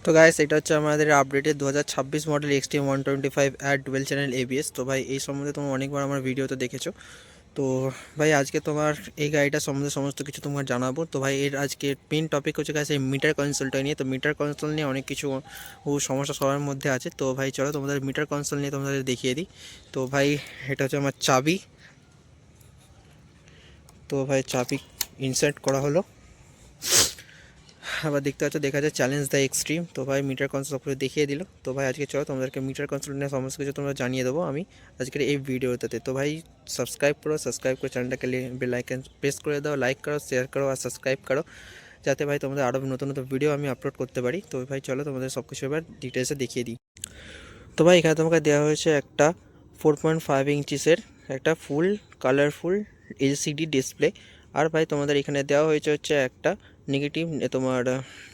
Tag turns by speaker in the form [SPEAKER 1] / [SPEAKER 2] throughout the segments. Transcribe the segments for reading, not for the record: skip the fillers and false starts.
[SPEAKER 1] তো গাইস এটা হচ্ছে আমাদের আপডেটেড 2026 মডেল এক্সট্রিম 125 অ্যাড ডুয়েল চ্যানেল এবিএস। তো ভাই এই সম্বন্ধে তোমরা অনেকবার আমার ভিডিওতে দেখেছো। তো ভাই আজকে তোমার এই গাড়িটা সম্বন্ধে সমস্ত কিছু তোমার জানাবো। তো ভাই এর আজকে মেন টপিক হচ্ছে গাইস এই মিটার কনসোলটা নিয়ে। তো মিটার কনসোল নিয়ে অনেক কিছু সমস্যা সবার মধ্যে আছে। তো ভাই চলো তোমাদের মিটার কনসোল নিয়ে তোমাদের দেখিয়ে দিই। তো ভাই এটা হচ্ছে আমার চাবি। তো ভাই চাবি ইনসার্ট করা হলো। আবার দেখতে পাচ্ছ দেখা যায় চ্যালেঞ্জ দ্য এক্সট্রিম। তো ভাই মিটার কনসোল উপরে দেখিয়ে দিল। তো ভাই আজকে চলো তোমাদেরকে মিটার কনসোল নিয়ে সমস্ত কিছু তোমরা জানিয়ে দেবো আমি আজকের এই ভিডিওটাতে। তো ভাই সাবস্ক্রাইব করে চ্যানেলটাকে বেল আইকন প্রেস করে দাও, লাইক করো, শেয়ার করো আর সাবস্ক্রাইব করো, যাতে ভাই তোমাদের আরও নতুন নতুন ভিডিও আমি আপলোড করতে পারি। তো ভাই চলো তোমাদের সব কিছু এবার ডিটেলসে দেখিয়ে দিই। তো ভাই এখানে তোমাকে দেওয়া হয়েছে একটা 4.5 ইঞ্চিসের একটা ফুল কালারফুল এলসিডি ডিসপ্লে। আর ভাই তোমাদের এখানে দেওয়া হয়েছে হচ্ছে একটা নেগেটিভ তোমার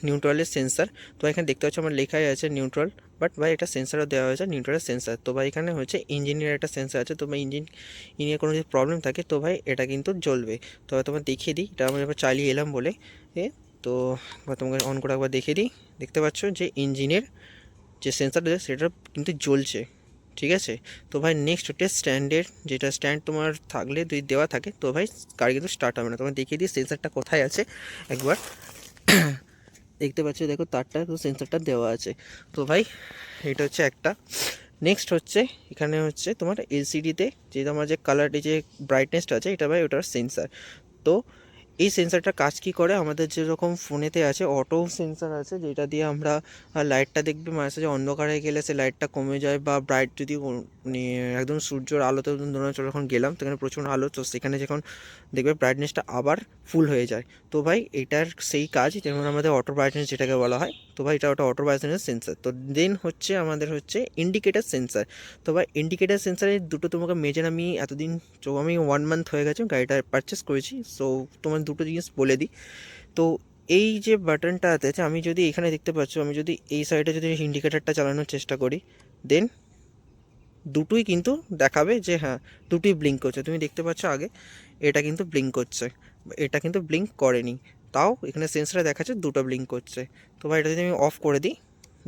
[SPEAKER 1] নিউট্রালের সেন্সার। তো এখানে দেখতে পাচ্ছ আমার লেখাই আছে নিউট্রাল, বাট ভাই এটা সেন্সারও দেওয়া হয়েছে নিউট্রালের সেন্সার। তো ভাই এখানে হচ্ছে ইঞ্জিনের একটা সেন্সার আছে। তো ভাই ইঞ্জিনের কোনো যদি প্রবলেম থাকে তো ভাই এটা কিন্তু জ্বলবে। তো তোমার দেখিয়ে দিই, এটা আমি এবার চালিয়ে এলাম বলে তো তোমাকে অন করে একবার দেখিয়ে দিই। দেখতে পাচ্ছ যে ইঞ্জিনের যে সেন্সারটা সেটা কিন্তু জ্বলছে, ঠিক আছে। তো ভাই নেক্সট হচ্ছে স্ট্যান্ডের, যেটা স্ট্যান্ড তোমার থাকলে যদি দেওয়া থাকে তো ভাই গাড়ি কিন্তু স্টার্ট হবে না। তোমার দেখিয়ে দিই সেন্সারটা কোথায় আছে একবার। দেখতে পাচ্ছ, দেখো তারটা তো সেন্সারটা দেওয়া আছে। তো ভাই এটা হচ্ছে একটা। নেক্সট হচ্ছে এখানে হচ্ছে তোমার এলসিডিতে যে তোমার যে কালারটি যে ব্রাইটনেসটা আছে এটা ভাই ওটার সেন্সার। তো এই সেন্সারটা কাজ কী করে, আমাদের যেরকম ফোনেতে আছে অটো সেন্সার আছে যেটা দিয়ে আমরা লাইটটা দেখবে মাঝে সাঝে অন্ধকারে গেলে সে লাইটটা কমে যায়, বা ব্রাইট যদি মানে একদম সূর্যের আলোতে ধরুন যখন গেলাম সেখানে প্রচুর আলো, তো সেখানে যখন দেখবে ব্রাইটনেসটা আবার ফুল হয়ে যায়। তো ভাই এটার সেই কাজ যেমন আমাদের অটো ব্রাইটনেস যেটাকে বলা হয়। তো ভাই এটা ওটা অটো ব্রাইটনেস সেন্সার। তো দেন হচ্ছে আমাদের হচ্ছে ইন্ডিকেটার সেন্সার। তো ভাই ইন্ডিকেটার সেন্সারের দুটো তোমাকে মেজর আমি এতদিন, তো আমি 1 মান্থ হয়ে গেছে গাড়িটা পারচেস করেছি। সো তোমার দুটো জিনিস বলে দিই। তো এই যে বাটনটা আছে, আমি যদি এখানে দেখতে পাচ্ছ, আমি যদি এই সাইডে যদি ইন্ডিকেটারটা চালানোর চেষ্টা করি দেন দুটোই কিন্তু দেখাবে যে হ্যাঁ দুটোই ব্লিঙ্ক করছে। তুমি দেখতে পাচ্ছ আগে এটা কিন্তু ব্লিঙ্ক করছে, এটা কিন্তু ব্লিঙ্ক করেনি, তাও এখানে সেন্সারে দেখাচ্ছে দুটো ব্লিঙ্ক করছে। তো ভাই এটা যদি আমি অফ করে দিই,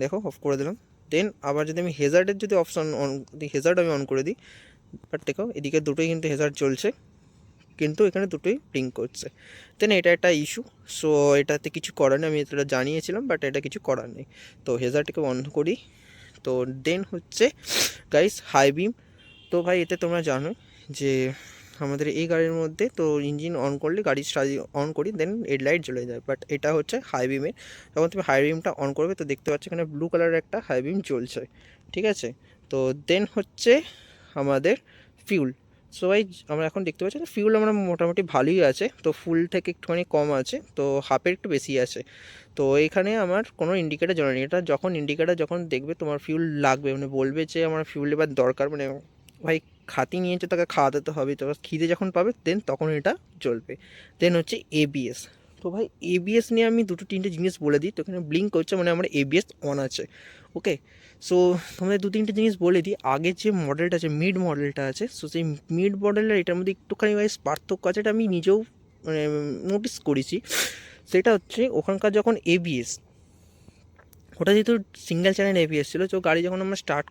[SPEAKER 1] দেখো অফ করে দিলাম। দেন আবার যদি আমি হেজার্ডের যদি অপশন অন, হেজার্ড আমি অন করে দিই, বাট দেখো এদিকে দুটোই কিন্তু হেজার্ড চলছে, কিন্তু এখানে দুটোই ব্লিঙ্ক করছে। দেন এটা একটা ইস্যু। সো এটাতে কিছু করার নেই, আমি এটা জানিয়েছিলাম, বাট এটা কিছু করার নেই। তো হেজারটাকে বন্ধ করি। তো দেন হচ্ছে গাইস হাই বিম। তো ভাই এতে তোমরা জানো যে আমাদের এই গাড়ির মধ্যে তো ইঞ্জিন অন করলে গাড়ি অন করি দেন হেডলাইট জ্বলে যায়, বাট এটা হচ্ছে হাই বিমের। যখন তুমি হাই বিমটা অন করবে তো দেখতে পাচ্ছ এখানে ব্লু কালারের একটা হাই বিম জ্বলছে, ঠিক আছে। তো দেন হচ্ছে আমাদের ফিউল। সো ভাই আমরা এখন দেখতে পাচ্ছি ফিউল আমরা মোটামুটি ভালোই আছে, তো ফুল থেকে একটুখানি কম আছে, তো হাফের একটু বেশি আছে। তো এখানে আমার কোনো ইন্ডিকেটার জ্বলে নেই। এটা যখন ইন্ডিকেটার যখন দেখবে তোমার ফিউল লাগবে, মানে বলবে যে আমার ফিউল এবার দরকার, মানে ভাই খাতি নিয়েছে তাকে খাওয়াতে তো হবে, তো খিদে যখন পাবে দেন তখন এটা জ্বলবে। দেন হচ্ছে এবিএস। তো ভাই এবিএস নিয়ে আমি দুটো তিনটে জিনিস বলে দিই। তো এখানে ব্লিঙ্ক করছে মানে আমার এবিএস অন আছে, ওকে। সো তোমাদের দু তিনটে জিনিস বলে দিই। আগের যে মডেলটা আছে মিড মডেলটা আছে, সো সেই মিড মডেলের এটার মধ্যে একটুখানি ভাই পার্থক্য আছে, এটা আমি নিজেও মানে নোটিস করেছি। সেটা হচ্ছে ওখানকার যখন এবিএস, ওটা যেহেতু সিঙ্গেল চ্যানেল এবিএস ছিল, তো গাড়ি যখন আমরা স্টার্ট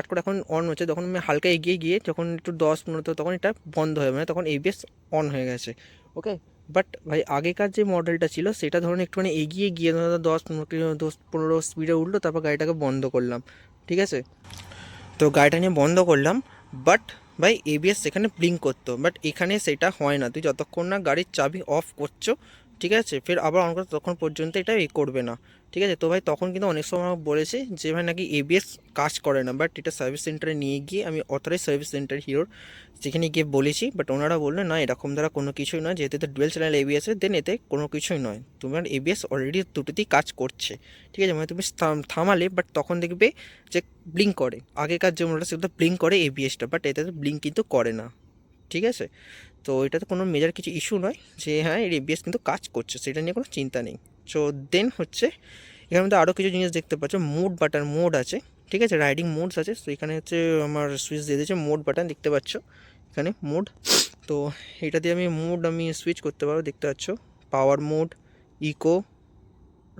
[SPEAKER 1] করে এখন অন হচ্ছে, তখন আমি হালকা এগিয়ে গিয়ে যখন একটু 10-15 তখন এটা বন্ধ হয়ে মানে তখন এবিএস অন হয়ে গেছে, ওকে। বাট ভাই আগেকার যে মডেলটা ছিল সেটা ধরুন একটুখানি এগিয়ে গিয়ে 10-15 স্পিডে উঠলো, তারপর গাড়িটাকে বন্ধ করলাম, ঠিক আছে। তো গাড়িটা নিয়ে বন্ধ করলাম, বাট ভাই এবিএস সেখানে ব্লিঙ্ক করতো, বাট এখানে সেটা হয় না। তুই যতক্ষণ না গাড়ির চাবি অফ করছো, ঠিক আছে, ফের আবার অন করছো তখন পর্যন্ত এটা করবে না, ঠিক আছে। তো ভাই তখন কিন্তু অনেক সময় বলেছে যে ভাই নাকি এবিএস কাজ করে না, বাট এটা সার্ভিস সেন্টারে নিয়ে গিয়ে আমি অথরাইজ সার্ভিস সেন্টার হিরোর সেখানে গিয়ে বলেছি, বাট ওনারা বললেন না এরকম দ্বারা কোনো কিছুই নয়, যেহেতু এতে ডুয়েল চ্যানেল এবিএস দেন এতে কোনো কিছুই নয়, তোমার এবিএস অলরেডি দুটোতেই কাজ করছে, ঠিক আছে। মানে তুমি থামালে বাট তখন দেখবে যে ব্লিঙ্ক করে। আগেকার যে মডেলটা সেটা ব্লিঙ্ক করে এবিএসটা, বাট এটাতে ব্লিঙ্ক কিন্তু করে না, ঠিক আছে। তো এটাতে কোনো মেজর কিছু ইস্যু নয় যে হ্যাঁ এর এবিএস কিন্তু কাজ করছে, সেটা নিয়ে কোনো চিন্তা নেই। সো দেন হচ্ছে এখানে মধ্যে আরও কিছু জিনিস দেখতে পাচ্ছ, মোড আছে, ঠিক আছে, রাইডিং মোডস আছে। তো এখানে হচ্ছে আমার সুইচ দিয়ে দিয়েছে মোড বাটন, দেখতে পাচ্ছ এখানে মোড। তো এটা দিয়ে আমি সুইচ করতে পারবো, দেখতে পাচ্ছ পাওয়ার মোড, ইকো,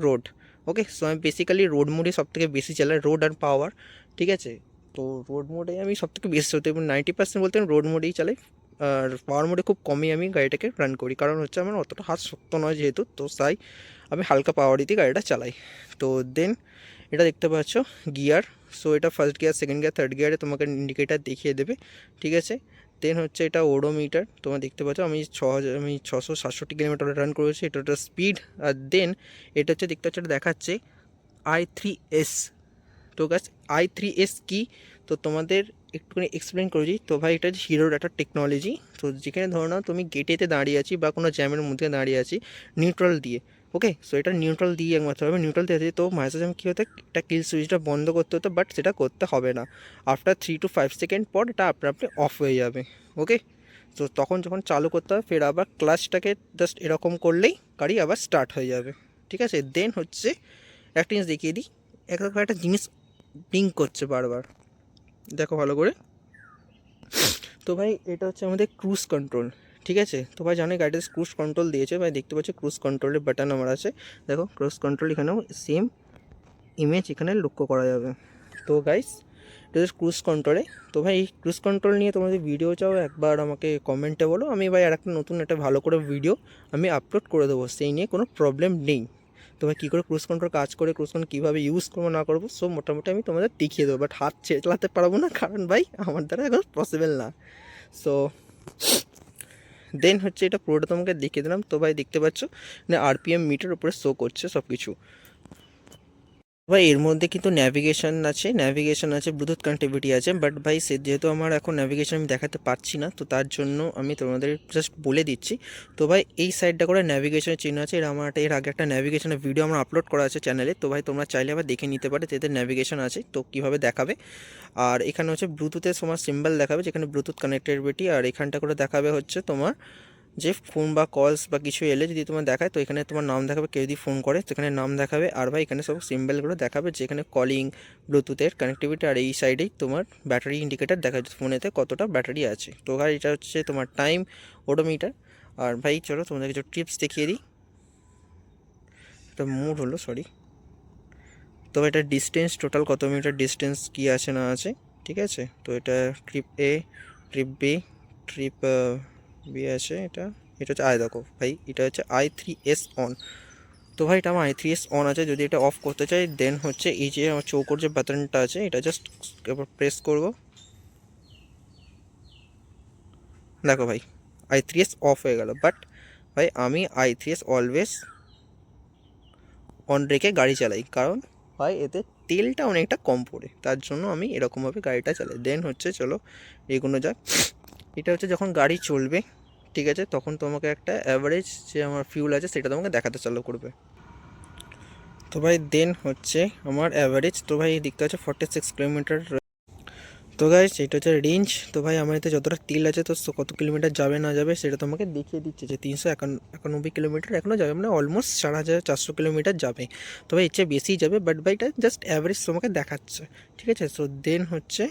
[SPEAKER 1] রোড, ওকে, সো আমি বেসিক্যালি রোড মোডে সবথেকে বেশি চালাই, রোড আর পাওয়ার, ঠিক আছে। তো রোড মোডে আমি সবথেকে বেশি চলতে, এবং 90% বলতে আমি রোড মোডেই চালাই। আর পাওয়ার মোডে খুব কমই আমি গাড়িটাকে রান করি, কারণ হচ্ছে আমার অতটা হাত শক্ত নয় যেহেতু, তো তাই আমি হালকা পাওয়ারিতে গাড়িটা চালাই। তো দেন এটা দেখতে পাচ্ছ গিয়ার, সো এটা first gear, second gear, third গিয়ারে তোমাকে ইন্ডিকেটার দেখিয়ে দেবে, ঠিক আছে। দেন হচ্ছে এটা ওডোমিটার, তোমরা দেখতে পাচ্ছ আমি 667 কিলোমিটার রান করেছি, এটা একটা স্পিড। আর দেন এটা হচ্ছে দেখতে পাচ্ছ, এটা দেখাচ্ছে i3s। তো গাছ i3s কি, তো তোমাদের একটুখানি এক্সপ্লেন করেছি। তো ভাই এটা হচ্ছে হিরোর একটা টেকনোলজি। তো যেখানে ধরো না তুমি গেটেতে দাঁড়িয়ে আছি বা কোনো জ্যামের মধ্যে দাঁড়িয়ে আছি নিউট্রাল দিয়ে, ওকে, সো এটা নিউট্রাল দিয়ে একমাত্র হবে, নিউট্রাল দিয়ে আছে। তো মাঝে সাঝে কী হতো, এটা কিল সুইচটা বন্ধ করতে হতো, বাট সেটা করতে হবে না। আফটার 3 to 5 সেকেন্ড পর এটা আপনা আপনি অফ হয়ে যাবে, ওকে। তো তখন যখন চালু করতে হবে, ফের আবার ক্লাচটাকে জাস্ট এরকম করলেই গাড়ি আবার স্টার্ট হয়ে যাবে, ঠিক আছে। দেন হচ্ছে একটা জিনিস দেখিয়ে দিই, একটা জিনিস ব্লিঙ্ক করছে বারবার, দেখো ভালো করে। তো ভাই এটা হচ্ছে আমাদের ক্রুজ কন্ট্রোল, ঠিক আছে। তো ভাই জানো গাড়িতে ক্রুজ কন্ট্রোল দিয়েছে, ভাই দেখতে পাচ্ছ ক্রুজ কন্ট্রোলের বাটন আমার আছে, দেখো ক্রুজ কন্ট্রোল এখানেও সেম ইমেজ এখানে লক্ষ্য করা যাবে। তো গাইস এটা হচ্ছে ক্রুজ কন্ট্রোলে। তো ভাই এই ক্রুজ কন্ট্রোল নিয়ে তোমাদের ভিডিও চাও একবার আমাকে কমেন্টে বলো, আমি ভাই আর একটা নতুন একটা ভালো করে ভিডিও আমি আপলোড করে দেবো, সেই নিয়ে কোনো প্রবলেম নেই। তো ভাই কী করে ক্রুজ কন্ট্রোল কাজ করে, ক্রুজ কন্ট্রোল কীভাবে ইউজ করবো না করবো, সব মোটামুটি আমি তোমাদের দেখিয়ে দেবো, বাট হাত চালাতে পারবো না, কারণ ভাই আমার দ্বারা এখন পসিবল না। সো দেন হচ্ছে এটা পুরোটা তোমাকে দেখিয়ে দিলাম। তো ভাই দেখতে পাচ্ছ না আরপিএম মিটার উপরে শো করছে সব কিছু। ভাই এর মধ্যে কিন্তু ন্যাভিগেশন আছে, ব্লুটুথ কানেক্টিভিটি আছে, বাট ভাই সে যেহেতু আমার এখন ন্যাভিগেশন আমি দেখাতে পারছি না, তো তার জন্য আমি তোমাদের জাস্ট বলে দিচ্ছি। তো ভাই এই সাইডটা করে ন্যাভিগেশনের চিহ্ন আছে, এর আগে একটা ন্যাভিগেশনের ভিডিও আমার আপলোড করা আছে চ্যানেলে, তো ভাই তোমরা চাইলে আবার দেখে নিতে পারো, এতে ন্যাভিগেশন আছে তো কীভাবে দেখাবে। আর এখানে হচ্ছে ব্লুটুথের তোমার সিম্বল দেখাবে, যেখানে ব্লুটুথ কানেক্টিভিটি, আর এখানটা করে দেখাবে হচ্ছে তোমার যে ফোন বা কলস বা কিছু এলে যদি তোমার দেখায়, তো এখানে তোমার নাম দেখাবে, কেউ যদি ফোন করে সেখানে নাম দেখাবে। আর ভাই এখানে সব সিম্বলগুলো দেখাবে, যেখানে কলিং, ব্লুটুথের কানেক্টিভিটি, আর এই সাইডেই তোমার ব্যাটারি ইন্ডিকেটার দেখা যাচ্ছে ফোনেতে কতটা ব্যাটারি আছে। তো ভাই এটা হচ্ছে তোমার টাইম ওডোমিটার। আর ভাই চলো তোমাদের কিছু টিপস দেখিয়ে দিই, এটা মুড হলো সরি। তো ভাই এটা ডিস্টেন্স, টোটাল কত মিটার ডিস্টেন্স কী আছে না আছে, ঠিক আছে। তো এটা ট্রিপ এ, ট্রিপ বি, ট্রিপ বি আছে, এটা এটা হচ্ছে দেখো ভাই এটা হচ্ছে i3s অন। তো ভাই এটা আমার i3s অন আছে, যদি এটা অফ করতে চাই দেন হচ্ছে এই যে আমার চৌকোর যে বাটনটা আছে এটা জাস্ট এবার প্রেস করব, দেখো ভাই i3s অফ হয়ে গেল। বাট ভাই আমি i3s অলওয়েজ অন রেখে গাড়ি চালাই, কারণ ভাই এতে তেলটা অনেকটা কম পড়ে, তার জন্য আমি এরকমভাবে গাড়িটা চালাই। দেন হচ্ছে চলো এগুলো যাক। এটা হচ্ছে যখন গাড়ি চলবে, ঠিক আছে, তখন তোমাকে একটা অ্যাভারেজ যে আমার ফিউল আছে সেটা তোমাকে দেখাতে চালু করবে। তো ভাই দেন হচ্ছে আমার অ্যাভারেজ, তো ভাই দেখতে হচ্ছে 46 কিলোমিটার। তো গাইস এটা হচ্ছে রেঞ্জ। তো ভাই আমার এতে যতটা তেল আছে, তো কত কিলোমিটার যাবে না যাবে সেটা তোমাকে দেখিয়ে দিচ্ছে, যে 391 কিলোমিটার এখনও যাবে, মানে অলমোস্ট 4400 কিলোমিটার যাবে। তো ভাই এর চেয়ে বেশিই যাবে, বাট ভাই এটা জাস্ট অ্যাভারেজ তোমাকে দেখাচ্ছে, ঠিক আছে। সো দেন হচ্ছে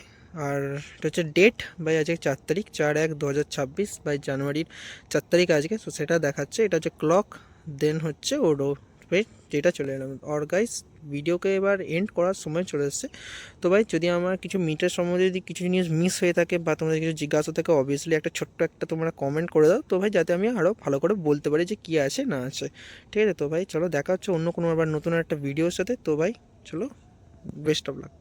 [SPEAKER 1] আর এটা হচ্ছে ডেট, ভাই আজকে 4 তারিখ 4/1/2026, ভাই জানুয়ারির 4 তারিখ আজকে, সো সেটা দেখাচ্ছে। এটা হচ্ছে ক্লক, দেন হচ্ছে ওডো যেটা চলে এলাম। আর গাইস ভিডিওকে এবার এন্ড করার সময় চলে এসেছে। তো ভাই যদি আমার কিছু মিটার সম্বন্ধে যদি কিছু জিনিস মিস হয়ে থাকে বা তোমাদের কিছু জিজ্ঞাসা থাকে, অবভিয়াসলি একটা ছোট্ট একটা তোমরা কমেন্ট করে দাও, তো ভাই যাতে আমি আরও ভালো করে বলতে পারি যে কী আছে না আছে, ঠিক আছে। তো ভাই চলো দেখা হচ্ছে অন্য কোনো আবার নতুন একটা ভিডিওর সাথে। তো ভাই চলো, বেস্ট অফ লাক।